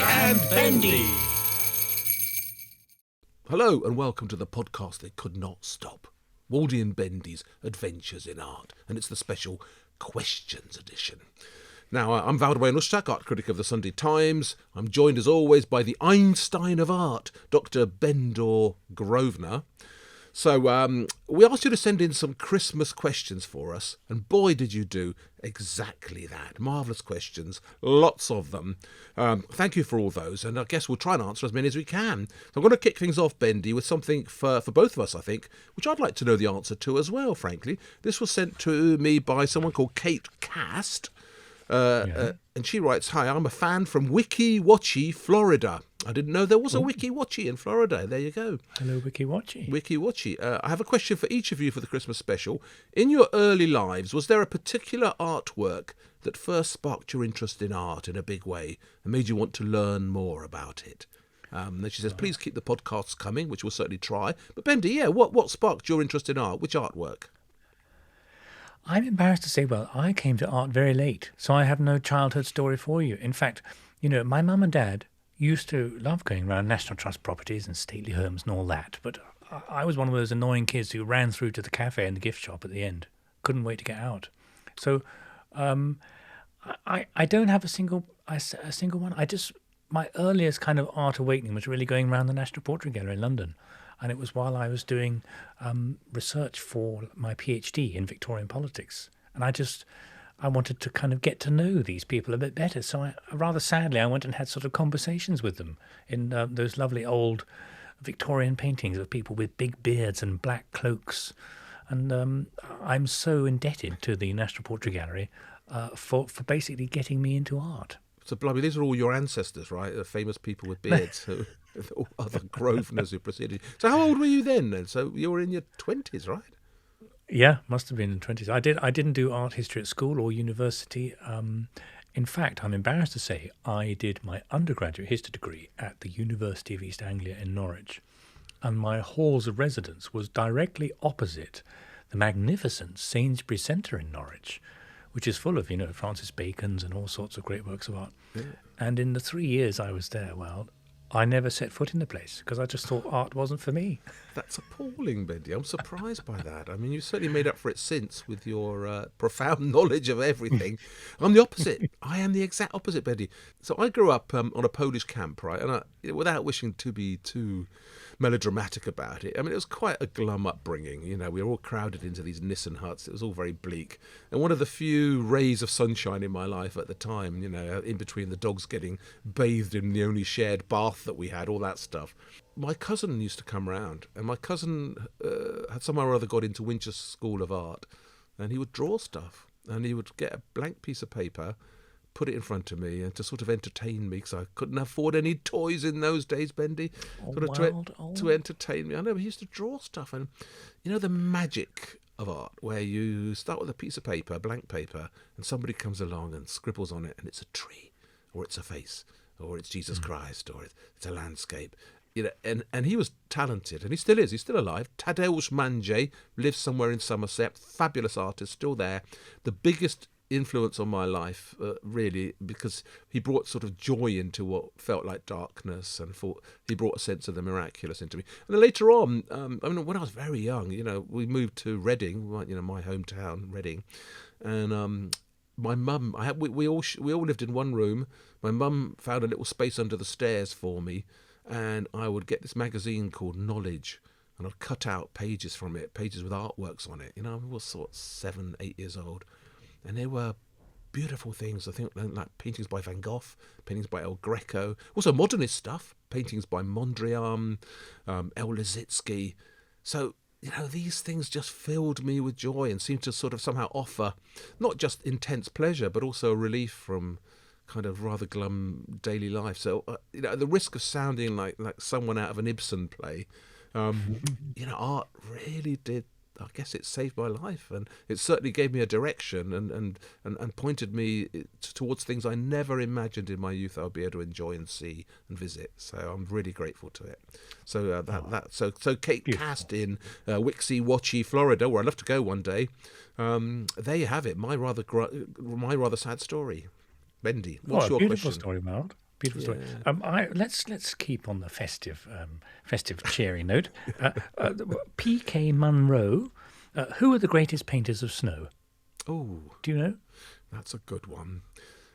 Waldy and Bendy. Hello and welcome to the podcast that could not stop. Waldy and Bendy's Adventures in Art, and it's the special Questions edition. Now, I'm Waldy Bendy, art critic of the Sunday Times. I'm joined as always by the Einstein of art, Dr. Bendor Grosvenor. So we asked you to send in some Christmas questions for us, and boy did you do exactly that. Marvellous questions, lots of them. Thank you for all those, and I guess we'll try and answer as many as we can. So I'm going to kick things off, Bendy, with something for both of us, I think, which I'd like to know the answer to as well, frankly. This was sent to me by someone called Kate Cast. And she writes, "Hi, I'm a fan from Wiki Watchy, Florida. I didn't know there was a Wiki Watchy in Florida. There you go. Hello, Wiki Watchy. Wiki Watchy. I have a question for each of you for the Christmas special. In your early lives, was there a particular artwork that first sparked your interest in art in a big way and made you want to learn more about it?" Then she says, "Please keep the podcasts coming," which we'll certainly try. But Bendy, what sparked your interest in art? Which artwork? I'm embarrassed to say, I came to art very late, so I have no childhood story for you. In fact, my mum and dad used to love going around National Trust properties and stately homes and all that, but I was one of those annoying kids who ran through to the cafe and the gift shop at the end. Couldn't wait to get out. So I don't have a single one. My earliest kind of art awakening was really going around the National Portrait Gallery in London. And it was while I was doing research for my PhD in Victorian politics. And I wanted to kind of get to know these people a bit better. So rather sadly, I went and had sort of conversations with them in those lovely old Victorian paintings of people with big beards and black cloaks. And I'm so indebted to the National Portrait Gallery for basically getting me into art. So, blimey, these are all your ancestors, right? The famous people with beards. All other Grosvenors who preceded you. So how old were you then? So you were in your 20s, right? Yeah, must have been in the 20s. I didn't do art history at school or university. In fact, I'm embarrassed to say I did my undergraduate history degree at the University of East Anglia in Norwich. And my halls of residence was directly opposite the magnificent Sainsbury Centre in Norwich, which is full of, Francis Bacon's and all sorts of great works of art. Yeah. And in the 3 years I was there, I never set foot in the place because I just thought art wasn't for me. That's appalling, Bendy. I'm surprised by that. I mean, you've certainly made up for it since with your profound knowledge of everything. I'm the opposite. I am the exact opposite, Bendy. So I grew up on a Polish camp, right? And without wishing to be too melodramatic about it, I mean, it was quite a glum upbringing. We were all crowded into these Nissen huts. It was all very bleak. And one of the few rays of sunshine in my life at the time, in between the dogs getting bathed in the only shared bath that we had, all that stuff. My cousin used to come round, and my cousin had somehow or other got into Winchester School of Art, and he would draw stuff, and he would get a blank piece of paper, put it in front of me, and to sort of entertain me, because I couldn't afford any toys in those days, Bendy, to entertain me. I know, but he used to draw stuff, and the magic of art, where you start with a piece of paper, blank paper, and somebody comes along and scribbles on it, and it's a tree, or it's a face, or it's Jesus Christ, or it's a landscape. And he was talented, and he still is. He's still alive. Tadeusz Manje lives somewhere in Somerset. Fabulous artist, still there. The biggest influence on my life, really, because he brought sort of joy into what felt like darkness, and he brought a sense of the miraculous into me. And then later on, when I was very young, we moved to Reading, my hometown, Reading, and my mum, we all lived in one room. My mum found a little space under the stairs for me, and I would get this magazine called Knowledge, and I'd cut out pages from it, pages with artworks on it. I was sort of 7, 8 years old, and they were beautiful things. I think like paintings by Van Gogh, paintings by El Greco, also modernist stuff, paintings by Mondrian, El Lissitzky. So these things just filled me with joy and seemed to sort of somehow offer not just intense pleasure, but also relief from kind of rather glum daily life. So, the risk of sounding like someone out of an Ibsen play, art really did, I guess it saved my life, and it certainly gave me a direction and pointed me towards things I never imagined in my youth I would be able to enjoy and see and visit. So I'm really grateful to it. So so Kate Cast in Wixie Watchy, Florida, where I'd love to go one day. There you have it. My rather sad story. Bendy, what's your beautiful question? Story, Mark. Beautiful story. Yeah. Let's keep on the festive, cheery note. P.K. Munro. Who are the greatest painters of snow? Oh, Do you know? that's a good one.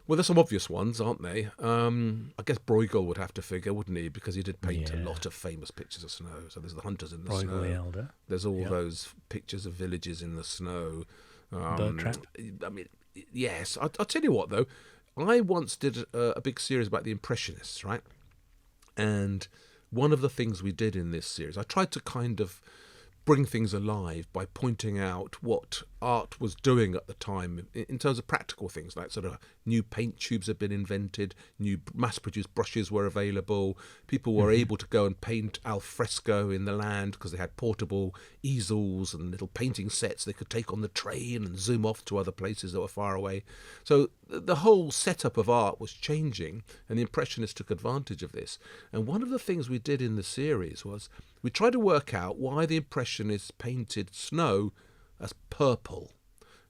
Well, there's some obvious ones, aren't they? I guess Bruegel would have to figure, wouldn't he? Because he did paint a Yeah. lot of famous pictures of snow. So there's the Hunters in the Bruegel Snow. the Elder. There's all Yeah. those pictures of villages in the snow. Bird Trap. I mean, yes. I'll tell you what, though. I once did a big series about the Impressionists, right? And one of the things we did in this series, I tried to kind of bring things alive by pointing out what art was doing at the time in terms of practical things, like sort of new paint tubes had been invented, new mass-produced brushes were available, people were able to go and paint al fresco in the land because they had portable easels and little painting sets they could take on the train and zoom off to other places that were far away. So the whole setup of art was changing, and the Impressionists took advantage of this. And one of the things we did in the series was we tried to work out why the Impressionists painted snow as purple.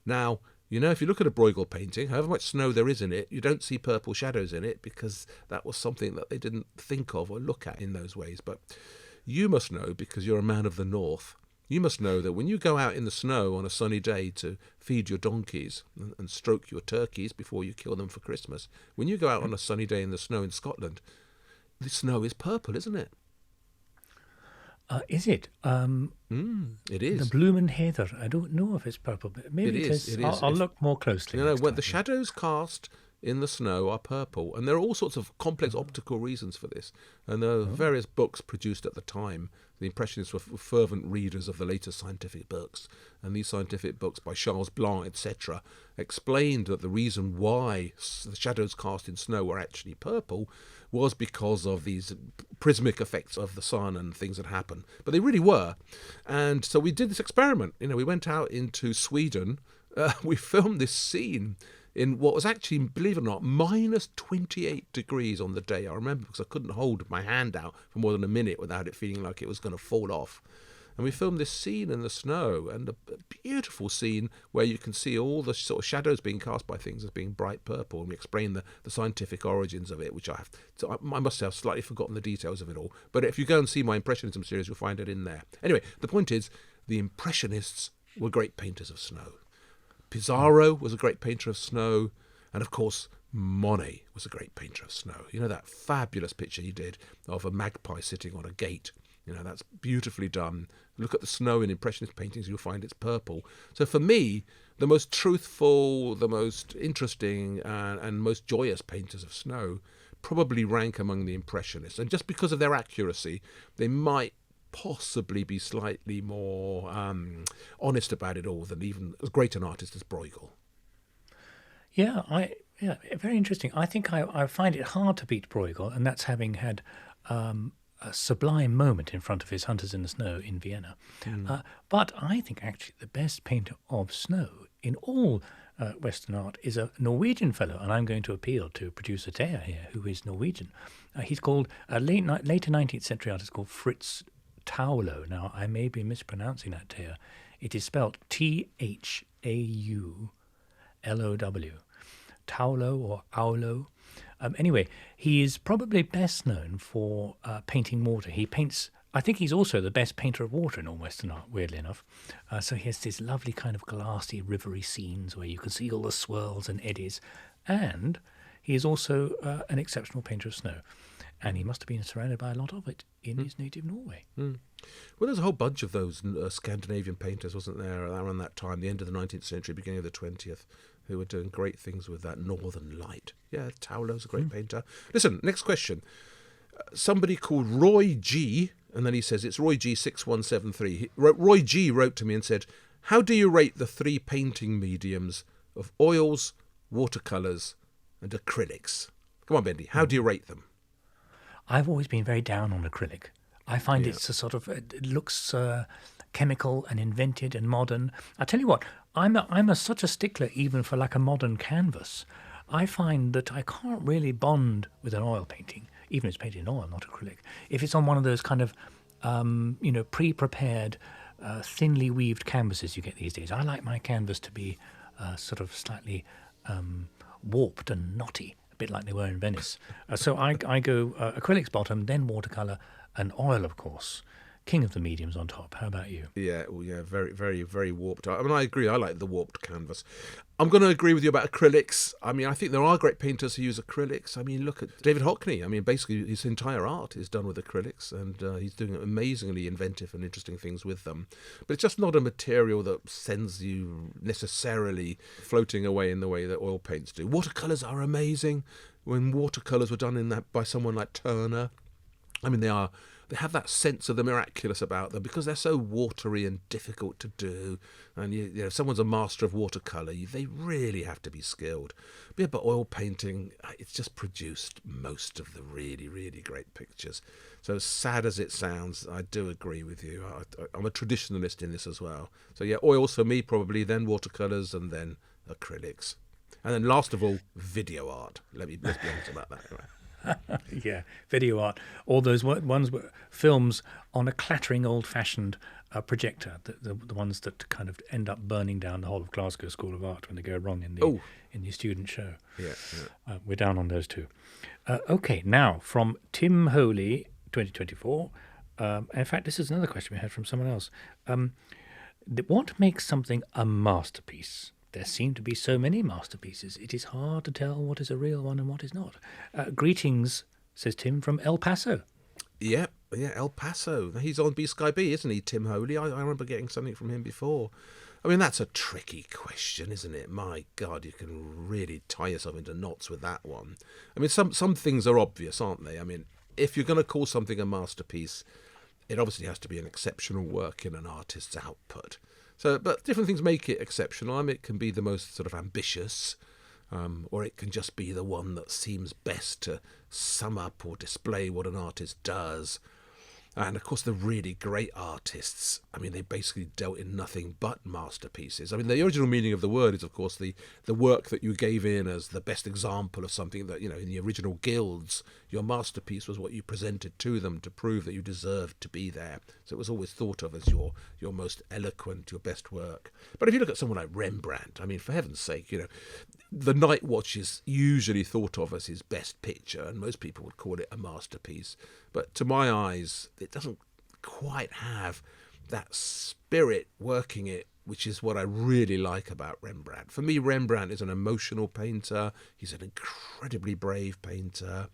Now, you know, if you look at a Bruegel painting, however much snow there is in it, you don't see purple shadows in it because that was something that they didn't think of or look at in those ways. But you must know, because you're a man of the north, you must know that when you go out in the snow on a sunny day to feed your donkeys and stroke your turkeys before you kill them for Christmas, when you go out on a sunny day in the snow in Scotland, the snow is purple, isn't it? Is it? It is. The Bloomin' Heather. I don't know if it's purple, but maybe It it is, is. it is. I'll look more closely. You know, next when time, the yeah. shadows cast in the snow are purple, and there are all sorts of complex optical reasons for this. And there are various books produced at the time. The Impressionists were fervent readers of the latest scientific books, and these scientific books by Charles Blanc, etc., explained that the reason why the shadows cast in snow were actually purple was because of these prismatic effects of the sun and things that happen. But they really were. And so we did this experiment. You know, we went out into Sweden. We filmed this scene in what was actually, believe it or not, minus 28 degrees on the day. I remember because I couldn't hold my hand out for more than a minute without it feeling like it was going to fall off. And we filmed this scene in the snow, and a beautiful scene where you can see all the sort of shadows being cast by things as being bright purple. And we explain the scientific origins of it, which I have. So I must say I've slightly forgotten the details of it all. But if you go and see my Impressionism series, you'll find it in there. Anyway, the point is, the Impressionists were great painters of snow. Pissarro was a great painter of snow, and of course Monet was a great painter of snow. You know that fabulous picture he did of a magpie sitting on a gate. You know, that's beautifully done. Look at the snow in Impressionist paintings, you'll find it's purple. So for me, the most truthful, the most interesting and most joyous painters of snow probably rank among the Impressionists. And just because of their accuracy, they might possibly be slightly more honest about it all than even as great an artist as Bruegel. Yeah, very interesting. I think I find it hard to beat Bruegel, and that's having had a sublime moment in front of his Hunters in the Snow in Vienna. But I think actually the best painter of snow in all Western art is a Norwegian fellow, and I'm going to appeal to producer Thea here, who is Norwegian. He's called, later 19th century artist called Fritz Thaulow. Now, I may be mispronouncing that, Thea. It is spelled Thaulow. Thaulow or Aulo. Anyway, he is probably best known for painting water. He paints, I think he's also the best painter of water in all Western art, weirdly enough. So he has this lovely kind of glassy, rivery scenes where you can see all the swirls and eddies. And he is also an exceptional painter of snow. And he must have been surrounded by a lot of it in his native Norway. Well, there's a whole bunch of those Scandinavian painters, wasn't there, around that time, the end of the 19th century, beginning of the 20th, who were doing great things with that northern light. Yeah, Taulow's a great painter. Listen, next question. Somebody called Roy G, and then he says it's Roy G 6173. Roy G wrote to me and said, how do you rate the three painting mediums of oils, watercolours and acrylics? Come on, Bendy, how do you rate them? I've always been very down on acrylic. I find it's a sort of, it looks chemical and invented and modern. I tell you what, I'm such a stickler even for like a modern canvas. I find that I can't really bond with an oil painting, even if it's painted in oil, not acrylic, if it's on one of those kind of, pre-prepared, thinly weaved canvases you get these days. I like my canvas to be sort of slightly warped and knotty, a bit like they were in Venice. So I go acrylics bottom, then watercolour, and oil, of course. King of the mediums on top. How about you? Yeah, well, yeah, very, very, very warped. I mean, I agree. I like the warped canvas. I'm going to agree with you about acrylics. I mean, I think there are great painters who use acrylics. I mean, look at David Hockney. I mean, basically, his entire art is done with acrylics, and he's doing amazingly inventive and interesting things with them. But it's just not a material that sends you necessarily floating away in the way that oil paints do. Watercolours are amazing. When watercolours were done in that by someone like Turner, I mean, they have that sense of the miraculous about them because they're so watery and difficult to do. And you know, if someone's a master of watercolour, they really have to be skilled. But oil painting, it's just produced most of the really, really great pictures. So sad as it sounds, I do agree with you. I'm a traditionalist in this as well. So yeah, oils for me probably, then watercolours, and then acrylics. And then last of all, video art. Let's be honest about that. Right? Yeah, video art. All those ones were films on a clattering old-fashioned projector, the ones that kind of end up burning down the whole of Glasgow School of Art when they go wrong in the student show. Yeah. We're down on those too. Okay, now from Tim Holey, 2024. In fact, this is another question we had from someone else. What makes something a masterpiece? There seem to be so many masterpieces. It is hard to tell what is a real one and what is not. Greetings, says Tim, from El Paso. Yeah, El Paso. He's on B Sky B, isn't he, Tim Holey? I remember getting something from him before. I mean, that's a tricky question, isn't it? My God, you can really tie yourself into knots with that one. I mean, some things are obvious, aren't they? I mean, if you're going to call something a masterpiece, it obviously has to be an exceptional work in an artist's output. So, but different things make it exceptional. I mean, it can be the most sort of ambitious, or it can just be the one that seems best to sum up or display what an artist does. And of course, the really great artists, I mean, they basically dealt in nothing but masterpieces. I mean, the original meaning of the word is, of course, the work that you gave in as the best example of something that, you know, in the original guilds, your masterpiece was what you presented to them to prove that you deserved to be there. So it was always thought of as your most eloquent, your best work. But if you look at someone like Rembrandt, I mean, for heaven's sake, you know, the Night Watch is usually thought of as his best picture, and most people would call it a masterpiece. But to my eyes, it doesn't quite have that spirit working it, which is what I really like about Rembrandt. For me, Rembrandt is an emotional painter. He's an incredibly brave painter.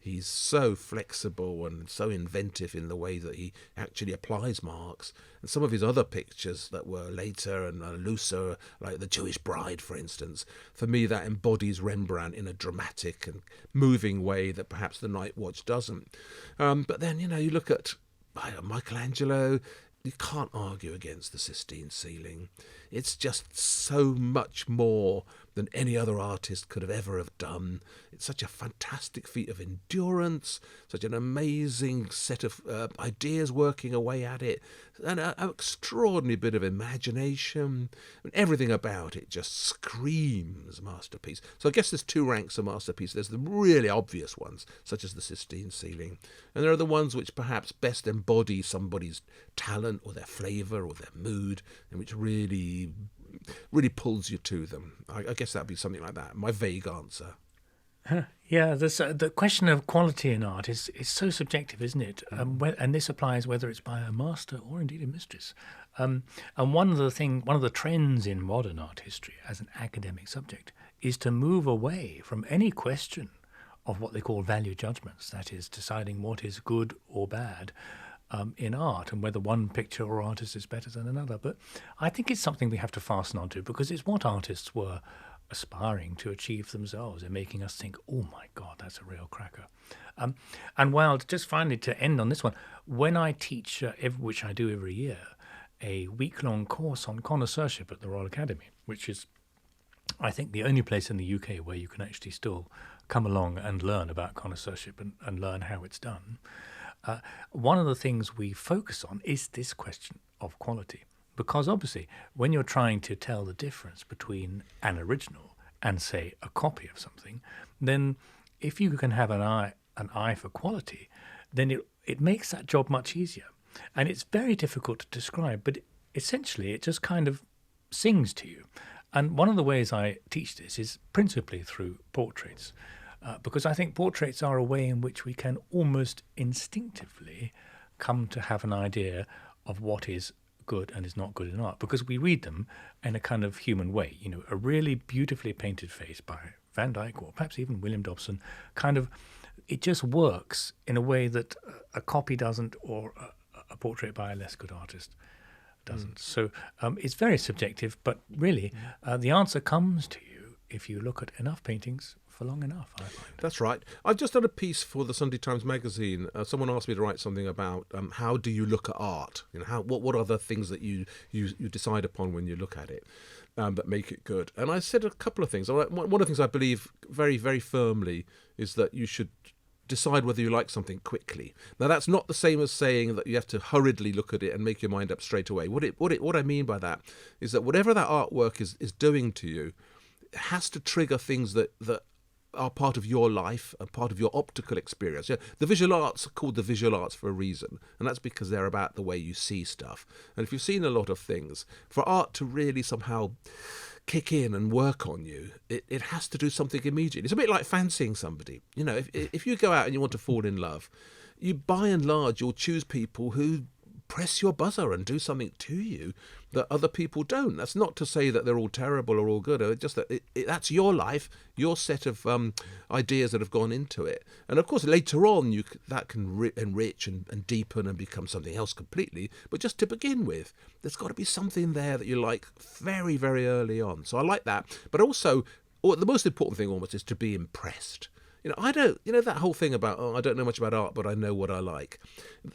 He's so flexible and so inventive in the way that he actually applies marks. And some of his other pictures that were later and looser, like The Jewish Bride, for instance, for me that embodies Rembrandt in a dramatic and moving way that perhaps The Night Watch doesn't. But then, you know, you look at Michelangelo, you can't argue against the Sistine Ceiling. It's just so much more than any other artist could have ever have done. It's such a fantastic feat of endurance, such an amazing set of ideas working away at it, and an extraordinary bit of imagination. And everything about it just screams masterpiece. So I guess there's two ranks of masterpiece. There's the really obvious ones, such as the Sistine Ceiling, and there are the ones which perhaps best embody somebody's talent or their flavour or their mood, and which really pulls you to them. I guess that'd be something like that. My vague answer. Yeah, the question of quality in art is so subjective, isn't it? And this applies whether it's by a master or indeed a mistress. And one of the trends in modern art history as an academic subject is to move away from any question of what they call value judgments, that is, deciding what is good or bad in art and whether one picture or artist is better than another. But I think it's something we have to fasten onto because it's what artists were aspiring to achieve themselves and making us think, oh my God, that's a real cracker. And while just finally to end on this one, when I teach, which I do every year, a week-long course on connoisseurship at the Royal Academy, which is, I think, the only place in the UK where you can actually still come along and learn about connoisseurship and learn how it's done. One of the things we focus on is this question of quality, because obviously when you're trying to tell the difference between an original and, say, a copy of something, then if you can have an eye for quality, then it makes that job much easier. And it's very difficult to describe, but essentially it just kind of sings to you. And one of the ways I teach this is principally through portraits. because I think portraits are a way in which we can almost instinctively come to have an idea of what is good and is not good in art, because we read them in a kind of human way. You know, a really beautifully painted face by Van Dyck, or perhaps even William Dobson, kind of, it just works in a way that a copy doesn't, or a portrait by a less good artist doesn't. So it's very subjective, but really the answer comes to you if you look at enough paintings for long enough, I find. That's right. I've just done a piece for the Sunday Times magazine. Someone asked me to write something about how do you look at art? You know, what are the things that you decide upon when you look at it that make it good? And I said a couple of things. One of the things I believe very, very firmly is that you should decide whether you like something quickly. Now, that's not the same as saying that you have to hurriedly look at it and make your mind up straight away. What I mean by that is that whatever that artwork is doing to you, it has to trigger things that are part of your life and part of your optical experience. Yeah, the visual arts are called the visual arts for a reason, and that's because they're about the way you see stuff. And if you've seen a lot of things, for art to really somehow kick in and work on you, it has to do something immediately. It's a bit like fancying somebody. You know, if you go out and you want to fall in love, you by and large you'll choose people who press your buzzer and do something to you that other people don't. That's not to say that they're all terrible or all good. It's just that that's your life, your set of ideas that have gone into it. And of course, later on, that can enrich and deepen and become something else completely. But just to begin with, there's got to be something there that you like very, very early on. So I like that. But also, the most important thing almost is to be impressed. You know, that whole thing about, I don't know much about art, but I know what I like.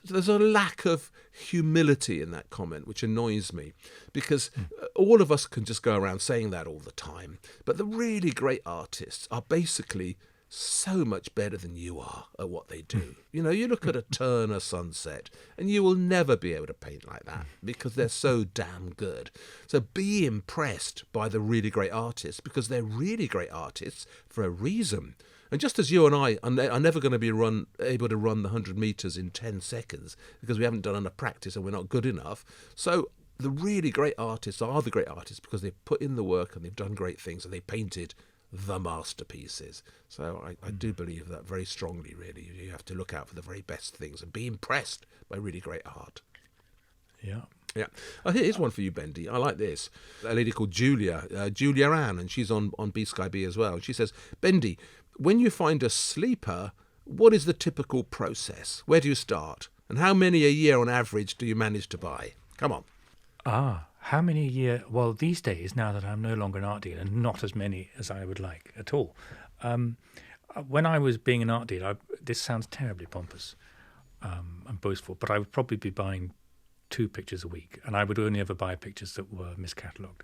There's a lack of humility in that comment, which annoys me, because all of us can just go around saying that all the time. But the really great artists are basically so much better than you are at what they do. You know, you look at a Turner sunset and you will never be able to paint like that because they're so damn good. So be impressed by the really great artists, because they're really great artists for a reason. And just as you and I are never going to be able to run the 100 metres in 10 seconds because we haven't done enough practice and we're not good enough, so the really great artists are the great artists because they've put in the work and they've done great things and they painted the masterpieces. So I do believe that very strongly, really. You have to look out for the very best things and be impressed by really great art. Yeah. Yeah. Here's one for you, Bendy. I like this. A lady called Julia Ann, and she's on B Sky B as well. She says, Bendy, when you find a sleeper, what is the typical process? Where do you start? And how many a year on average do you manage to buy? Come on. How many a year? Well, these days, now that I'm no longer an art dealer, not as many as I would like at all. When I was being an art dealer, this sounds terribly pompous and boastful, but I would probably be buying 2 pictures a week, and I would only ever buy pictures that were miscatalogued.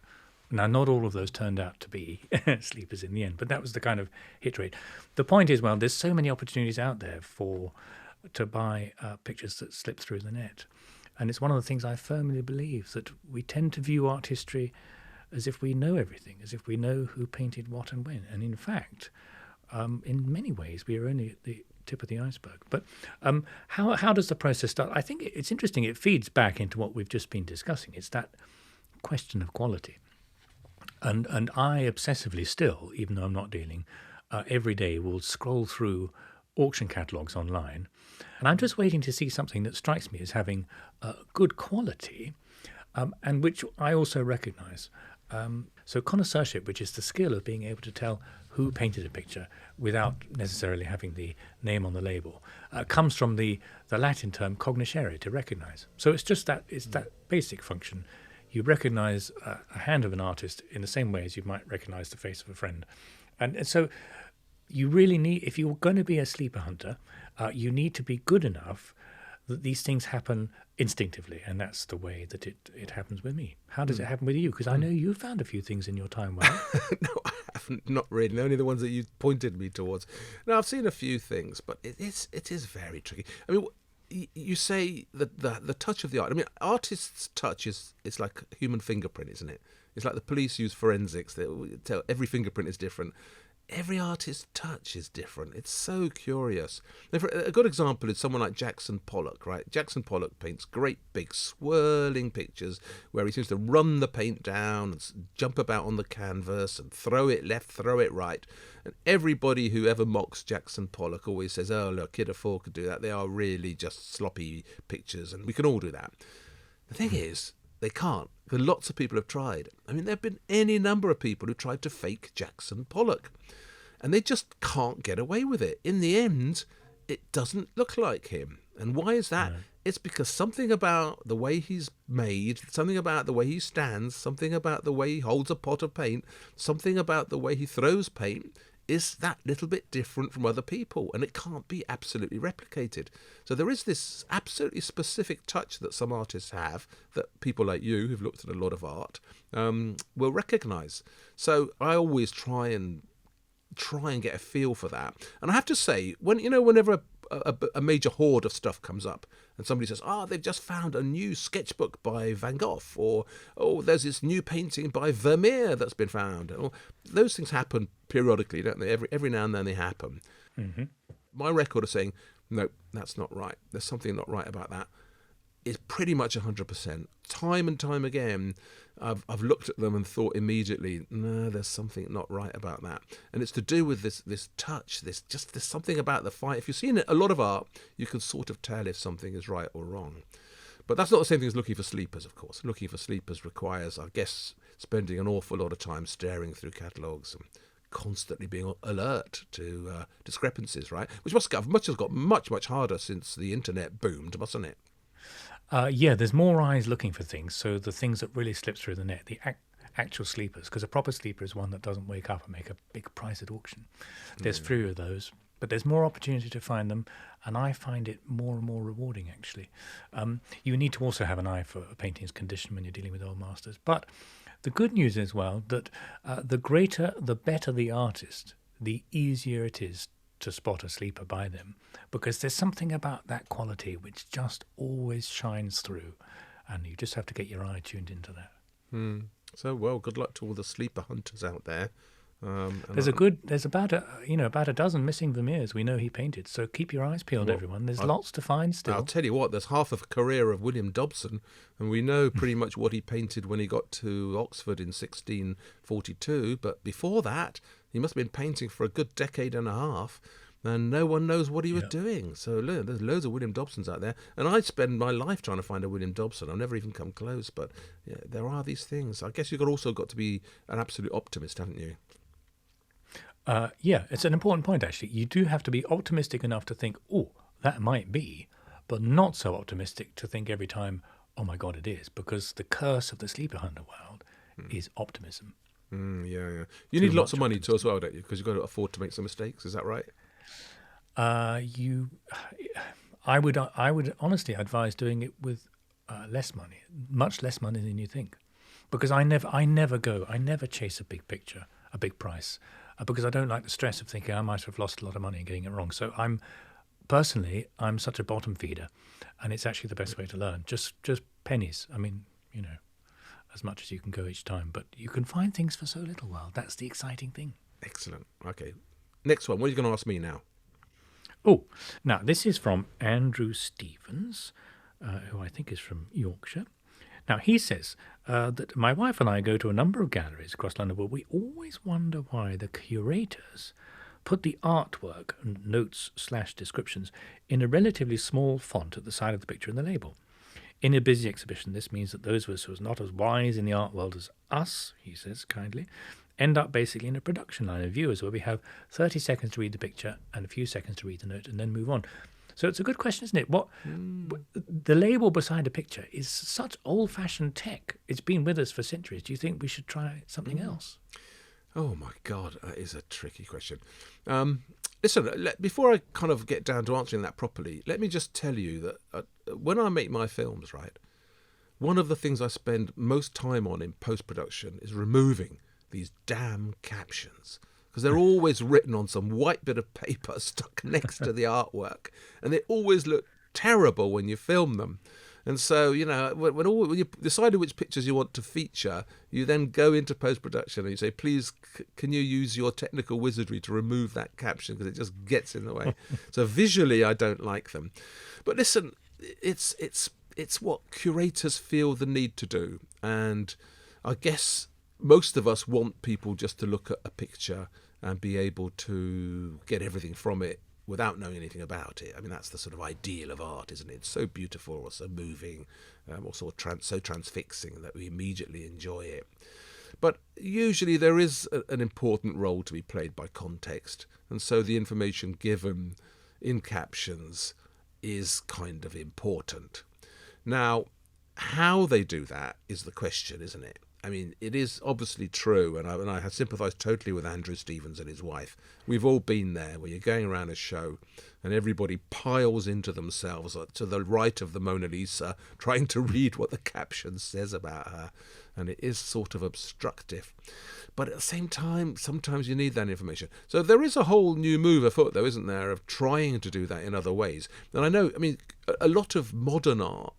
Now, not all of those turned out to be sleepers in the end, but that was the kind of hit rate. The point is, well, there's so many opportunities out there to buy pictures that slip through the net. And it's one of the things I firmly believe, that we tend to view art history as if we know everything, as if we know who painted what and when. And in fact, in many ways, we are only at the tip of the iceberg. But how does the process start? I think it's interesting. It feeds back into what we've just been discussing. It's that question of quality. And I obsessively still, even though I'm not dealing, every day will scroll through auction catalogues online, and I'm just waiting to see something that strikes me as having good quality, and which I also recognise. So connoisseurship, which is the skill of being able to tell who painted a picture without necessarily having the name on the label, comes from the Latin term cognoscere, to recognise. So it's just that basic function. You recognise a hand of an artist in the same way as you might recognise the face of a friend. And so you really need, if you're going to be a sleeper hunter, you need to be good enough that these things happen instinctively. And that's the way that it happens with me. How does it happen with you? Because I know you found a few things in your time. No, I haven't. Not really. Only the ones that you pointed me towards. No, I've seen a few things, but it is very tricky. I mean, you say that the touch of the art. I mean, artist's touch is like a human fingerprint, isn't it? It's like the police use forensics. They tell every fingerprint is different. every artist's touch is different. It's so curious. A good example is someone like Jackson Pollock, right? Jackson Pollock paints great big swirling pictures where he seems to run the paint down and jump about on the canvas and throw it left, throw it right. And everybody who ever mocks Jackson Pollock always says, oh, look, Kid of Four could do that. They are really just sloppy pictures and we can all do that. The thing is, they can't, because lots of people have tried. I mean, there have been any number of people who tried to fake Jackson Pollock, and they just can't get away with it. In the end, it doesn't look like him. And why is that? No. It's because something about the way he's made, something about the way he stands, something about the way he holds a pot of paint, something about the way he throws paint is that little bit different from other people, and it can't be absolutely replicated. So there is this absolutely specific touch that some artists have that people like you, who've looked at a lot of art, will recognise. So I always try and get a feel for that. And I have to say, whenever a major hoard of stuff comes up and somebody says, they've just found a new sketchbook by Van Gogh, or there's this new painting by Vermeer that's been found. Those things happen periodically, don't they? Every now and then they happen. Mm-hmm. My record of saying, no, that's not right, there's something not right about that, is pretty much 100%. Time and time again, I've looked at them and thought immediately, no, there's something not right about that. And it's to do with this touch, there's something about the fight. If you've seen a lot of art, you can sort of tell if something is right or wrong. But that's not the same thing as looking for sleepers, of course. Looking for sleepers requires, I guess, spending an awful lot of time staring through catalogues and constantly being alert to discrepancies, right? Which must have got much harder since the internet boomed, mustn't it? Yeah, there's more eyes looking for things. So the things that really slip through the net, the actual sleepers, because a proper sleeper is one that doesn't wake up and make a big price at auction. There's fewer of those, but there's more opportunity to find them, and I find it more and more rewarding, actually. You need to also have an eye for a painting's condition when you're dealing with old masters. But the good news is, well, that the better the artist, the easier it is to spot a sleeper by them, because there's something about that quality which just always shines through, and you just have to get your eye tuned into that. So, well, good luck to all the sleeper hunters out there. There's about a dozen missing Vermeers we know he painted, so keep your eyes peeled, everyone. There's lots to find still. I'll tell you what, there's half of a career of William Dobson, and we know pretty much what he painted when he got to Oxford in 1642, but before that, he must have been painting for a good decade and a half, and no one knows what he was doing. So look, there's loads of William Dobsons out there, and I spend my life trying to find a William Dobson. I've never even come close, but yeah, there are these things. I guess you've also got to be an absolute optimist, haven't you? Yeah, it's an important point, actually. You do have to be optimistic enough to think, oh, that might be, but not so optimistic to think every time, oh my God, it is, because the curse of the sleeper hunter world is optimism. Yeah. You need lots of money too as well, don't you? Because you've got to afford to make some mistakes. Is that right? I would honestly advise doing it with less money, much less money than you think, because I never chase a big picture, a big price, because I don't like the stress of thinking I might have lost a lot of money and getting it wrong. So I'm such a bottom feeder, and it's actually the best way to learn. Just pennies. I mean, as much as you can go each time, but you can find things for so little. Well, that's the exciting thing. Excellent. Okay. Next one. What are you going to ask me now? Oh, now this is from Andrew Stevens, who I think is from Yorkshire. Now, he says that my wife and I go to a number of galleries across London where we always wonder why the curators put the artwork, notes/descriptions, in a relatively small font at the side of the picture and the label. In a busy exhibition, this means that those of us who are not as wise in the art world as us, he says kindly, end up basically in a production line of viewers where we have 30 seconds to read the picture and a few seconds to read the note and then move on. So it's a good question, isn't it? The label beside a picture is such old-fashioned tech. It's been with us for centuries. Do you think we should try something else? Oh, my God, that is a tricky question. Listen, before I kind of get down to answering that properly, let me just tell you that when I make my films, right, one of the things I spend most time on in post-production is removing these damn captions, because they're always written on some white bit of paper stuck next to the artwork, and they always look terrible when you film them. And so, when you decided which pictures you want to feature, you then go into post-production and you say, please, can you use your technical wizardry to remove that caption because it just gets in the way. So visually, I don't like them. But listen, it's what curators feel the need to do. And I guess most of us want people just to look at a picture and be able to get everything from it without knowing anything about it. I mean, that's the sort of ideal of art, isn't it? It's so beautiful or so moving or so transfixing that we immediately enjoy it. But usually there is an important role to be played by context. And so the information given in captions is kind of important. Now, how they do that is the question, isn't it? I mean, it is obviously true, and I sympathise totally with Andrew Stevens and his wife. We've all been there, where you're going around a show and everybody piles into themselves to the right of the Mona Lisa, trying to read what the caption says about her, and it is sort of obstructive. But at the same time, sometimes you need that information. So there is a whole new move afoot, though, isn't there, of trying to do that in other ways. And I know, I mean, a lot of modern art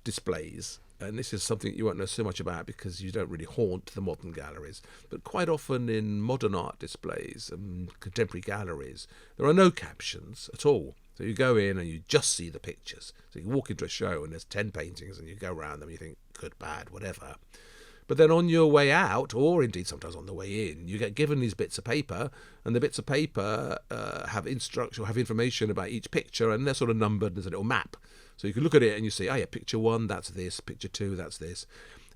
displays, and this is something you won't know so much about because you don't really haunt the modern galleries, but quite often in modern art displays and contemporary galleries, there are no captions at all. So you go in and you just see the pictures. So you walk into a show and there's 10 paintings and you go around them and you think, good, bad, whatever. But then on your way out, or indeed sometimes on the way in, you get given these bits of paper, and the bits of paper have instruction, have information about each picture, and they're sort of numbered. There's a little map. So you can look at it and you say, oh yeah, picture 1, that's this, picture 2, that's this.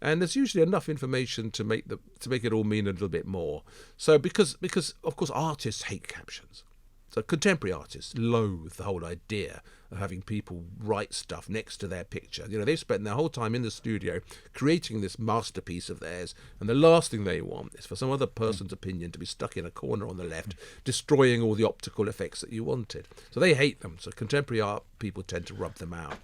And there's usually enough information to make it all mean a little bit more. So because of course artists hate captions. So contemporary artists loathe the whole idea of having people write stuff next to their picture. You know, they've spent their whole time in the studio creating this masterpiece of theirs, and the last thing they want is for some other person's opinion to be stuck in a corner on the left, destroying all the optical effects that you wanted. So they hate them. So contemporary art people tend to rub them out.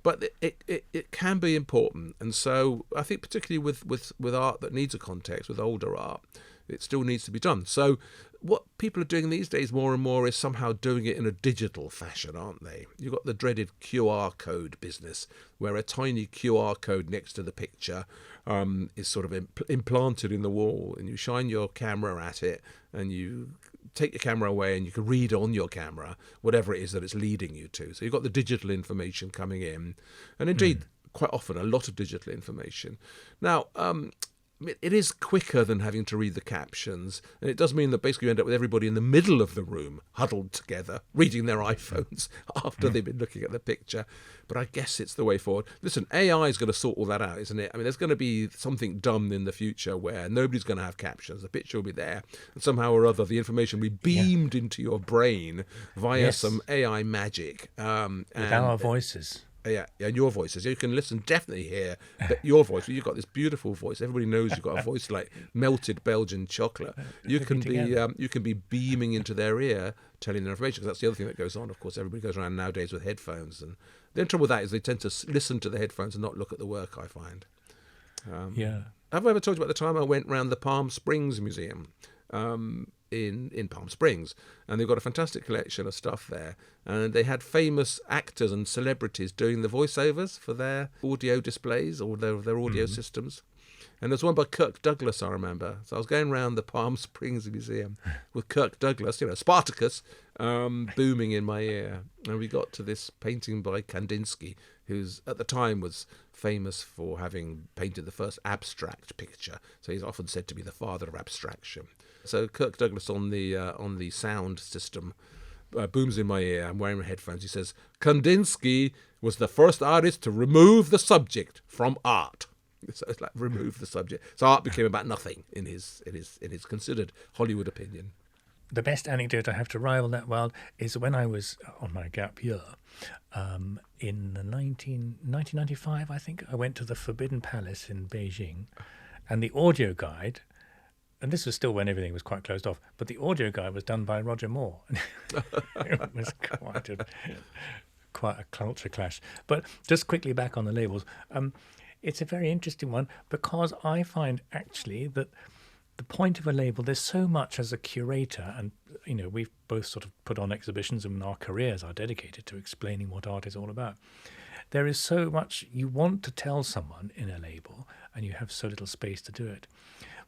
But it can be important. And so I think particularly with art that needs a context, with older art, it still needs to be done. So what people are doing these days more and more is somehow doing it in a digital fashion, aren't they? You've got the dreaded QR code business, where a tiny QR code next to the picture is sort of implanted in the wall, and you shine your camera at it, and you take your camera away, and you can read on your camera whatever it is that it's leading you to. So you've got the digital information coming in, and indeed, quite often, a lot of digital information. Now, it is quicker than having to read the captions, and it does mean that basically you end up with everybody in the middle of the room huddled together reading their iPhones after they've been looking at the picture. But I guess it's the way forward. Listen, AI is going to sort all that out, isn't it? I mean, there's going to be something done in the future where nobody's going to have captions. The picture will be there, and somehow or other the information will be beamed into your brain via some AI magic. With our voices. Yeah, and your voices. You can definitely hear your voice. You've got this beautiful voice. Everybody knows you've got a voice like melted Belgian chocolate. You can be beaming into their ear, telling them information. Because that's the other thing that goes on. Of course, everybody goes around nowadays with headphones, and the trouble with that is they tend to listen to the headphones and not look at the work, I find. Have I ever told you about the time I went round the Palm Springs Museum? In Palm Springs, and they've got a fantastic collection of stuff there, and they had famous actors and celebrities doing the voiceovers for their audio displays or their audio systems. And there's one by Kirk Douglas, I remember. So I was going around the Palm Springs Museum with Kirk Douglas, Spartacus, booming in my ear. And we got to this painting by Kandinsky, who's at the time was famous for having painted the first abstract picture. So he's often said to be the father of abstraction. So Kirk Douglas on the sound system booms in my ear. I'm wearing headphones. He says, Kandinsky was the first artist to remove the subject from art. So it's like remove the subject. So art became about nothing in his considered Hollywood opinion. The best anecdote I have to rival that, Wild, is when I was on my gap year in 1995, I think, I went to the Forbidden Palace in Beijing, and the audio guide, and this was still when everything was quite closed off, but the audio guide was done by Roger Moore. It was quite a culture clash. But just quickly back on the labels, it's a very interesting one because I find actually that the point of a label, there's so much as a curator, and we've both sort of put on exhibitions and our careers are dedicated to explaining what art is all about. there is so much you want to tell someone in a label, and you have so little space to do it.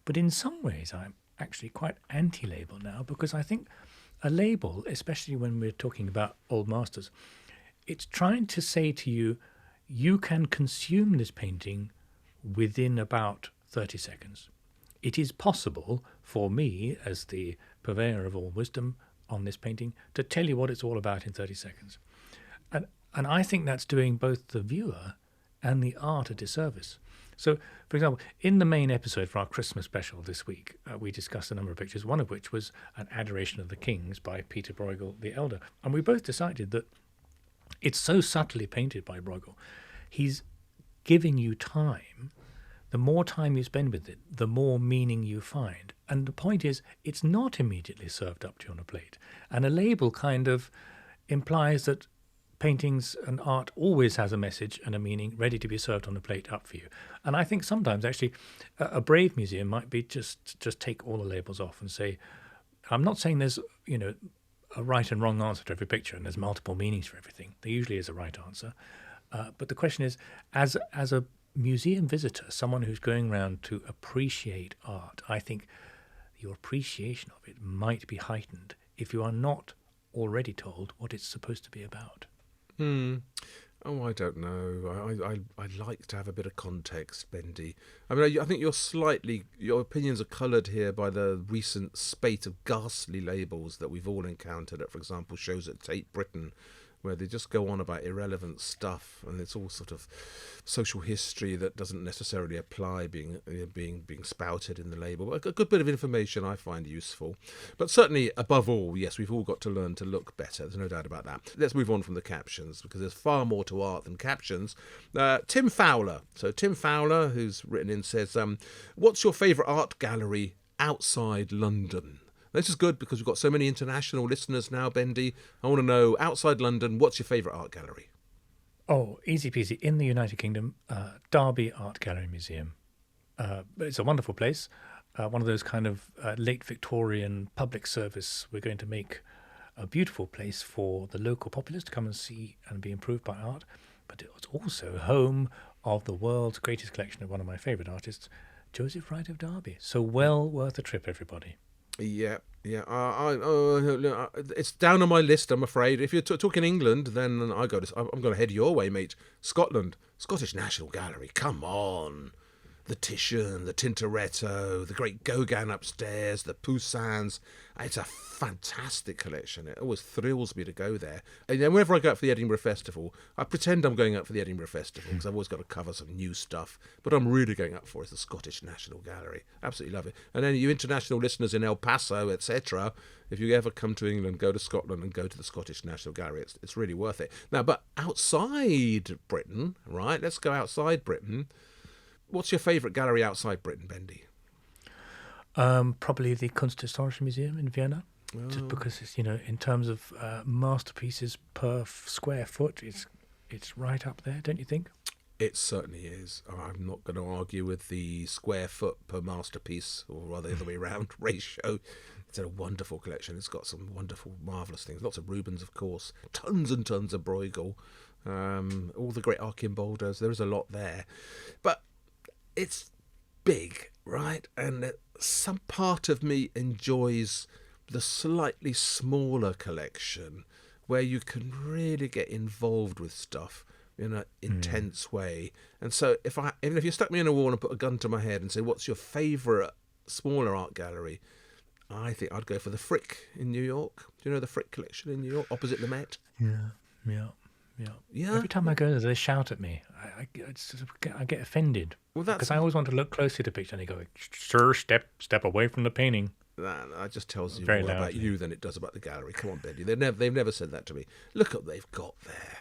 But in some ways, I'm actually quite anti-label now, because I think a label, especially when we're talking about old masters, it's trying to say to you, you can consume this painting within about 30 seconds. It is possible for me, as the purveyor of all wisdom on this painting, to tell you what it's all about in 30 seconds. And I think that's doing both the viewer and the art a disservice. So, for example, in the main episode for our Christmas special this week, we discussed a number of pictures, one of which was an Adoration of the Kings by Peter Bruegel the Elder. And we both decided that it's so subtly painted by Bruegel. He's giving you time. The more time you spend with it, the more meaning you find. And the point is, it's not immediately served up to you on a plate. And a label kind of implies that paintings and art always has a message and a meaning ready to be served on a plate up for you. And I think sometimes actually a brave museum might be just take all the labels off and say, I'm not saying there's, a right and wrong answer to every picture and there's multiple meanings for everything. There usually is a right answer. But the question is, as a museum visitor, someone who's going around to appreciate art, I think your appreciation of it might be heightened if you are not already told what it's supposed to be about. Oh, I don't know. I like to have a bit of context, Bendy. I mean, I think your opinions are coloured here by the recent spate of ghastly labels that we've all encountered at, for example, shows at Tate Britain, where they just go on about irrelevant stuff, and it's all sort of social history that doesn't necessarily apply being spouted in the label. But a good bit of information I find useful. But certainly, above all, yes, we've all got to learn to look better. There's no doubt about that. Let's move on from the captions, because there's far more to art than captions. Tim Fowler. So Tim Fowler, who's written in, says, what's your favourite art gallery outside London? This is good because we've got so many international listeners now, Bendy. I want to know, outside London, what's your favourite art gallery? Oh, easy peasy. In the United Kingdom, Derby Art Gallery Museum. It's a wonderful place. One of those kind of late Victorian public service. We're going to make a beautiful place for the local populace to come and see and be improved by art. But it was also home of the world's greatest collection of one of my favourite artists, Joseph Wright of Derby. So well worth a trip, everybody. Yeah. It's down on my list, I'm afraid. If you're talking England, then I'm going to head your way, mate. Scotland, Scottish National Gallery. Come on. The Titian, the Tintoretto, the great Gauguin upstairs, the Poussins. It's a fantastic collection. It always thrills me to go there. And then whenever I go out for the Edinburgh Festival, I pretend I'm going out for the Edinburgh Festival because I've always got to cover some new stuff. But I'm really going up for is the Scottish National Gallery. Absolutely love it. And then you international listeners in El Paso, etc., if you ever come to England, go to Scotland and go to the Scottish National Gallery. It's really worth it. Now, but outside Britain, right? Let's go outside Britain. What's your favourite gallery outside Britain, Bendy? Probably the Kunsthistorische Museum in Vienna, just because it's, in terms of masterpieces per square foot, it's right up there, don't you think? It certainly is. I'm not going to argue with the square foot per masterpiece, or rather the other way around, ratio. It's a wonderful collection. It's got some wonderful, marvellous things. Lots of Rubens, of course. Tons and tons of Bruegel. All the great Archimbalders. There is a lot there. But it's big, right? And some part of me enjoys the slightly smaller collection where you can really get involved with stuff in an intense way. And so even if you stuck me in a wall and put a gun to my head and say, what's your favourite smaller art gallery? I think I'd go for the Frick in New York. Do you know the Frick collection in New York, opposite the Met? Yeah. Every time I go there, they shout at me. I get offended. Well, that's because I always want to look closely at the picture, and they go, "Sir, step away from the painting." That just tells you Very more about loudly. you than it does about the gallery. Come on, Bendy. They've never said that to me. Look what they've got there.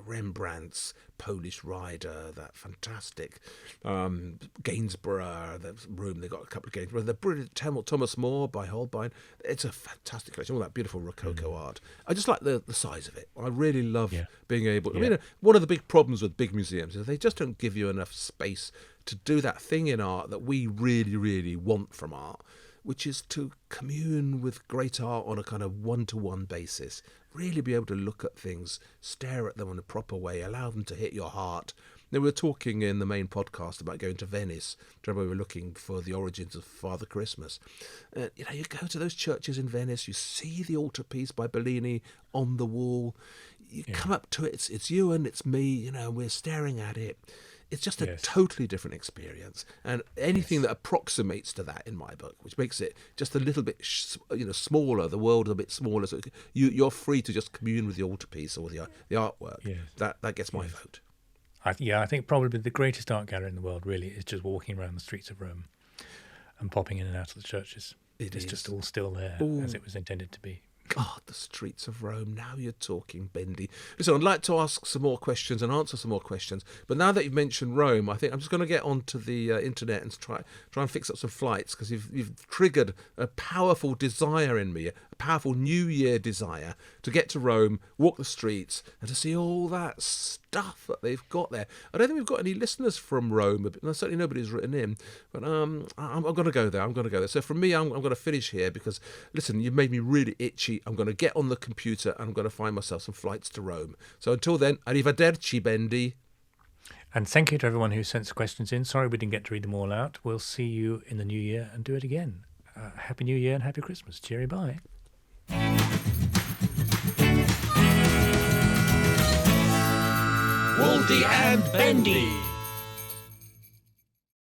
Rembrandt's Polish Rider, that fantastic Gainsborough, the room, they've got a couple of Gainsborough, the brilliant Thomas More by Holbein. It's a fantastic collection, all that beautiful Rococo art. I just like the size of it. I really love being able... I mean, one of the big problems with big museums is they just don't give you enough space to do that thing in art that we really, really want from art, which is to commune with great art on a kind of one-to-one basis. Really be able to look at things, stare at them in a proper way, allow them to hit your heart. Now, we were talking in the main podcast about going to Venice. Do you remember we were looking for the origins of Father Christmas? You go to those churches in Venice, you see the altarpiece by Bellini on the wall. You come up to it, it's you and it's me, we're staring at it. It's just a totally different experience. And anything that approximates to that in my book, which makes it just a little bit smaller, the world a bit smaller, so you're free to just commune with the altarpiece or the artwork. Yes. That gets my vote. I think probably the greatest art gallery in the world really is just walking around the streets of Rome and popping in and out of the churches. It's just all still there as it was intended to be. God, the streets of Rome. Now you're talking, Bendy. Listen, I'd like to ask some more questions and answer some more questions. But now that you've mentioned Rome, I think I'm just going to get onto the internet and try and fix up some flights, because you've triggered a powerful desire in me, a powerful New Year desire to get to Rome, walk the streets, and to see all that stuff that they've got there. I don't think we've got any listeners from Rome. Certainly nobody's written in. But I'm going to go there. So from me, I'm going to finish here because, listen, you've made me really itchy. I'm going to get on the computer and I'm going to find myself some flights to Rome. So until then, arrivederci, Bendy. And thank you to everyone who sent questions in. Sorry we didn't get to read them all out. We'll see you in the new year and do it again. Happy New Year and Happy Christmas. Cheery, bye. Waldy and Bendy.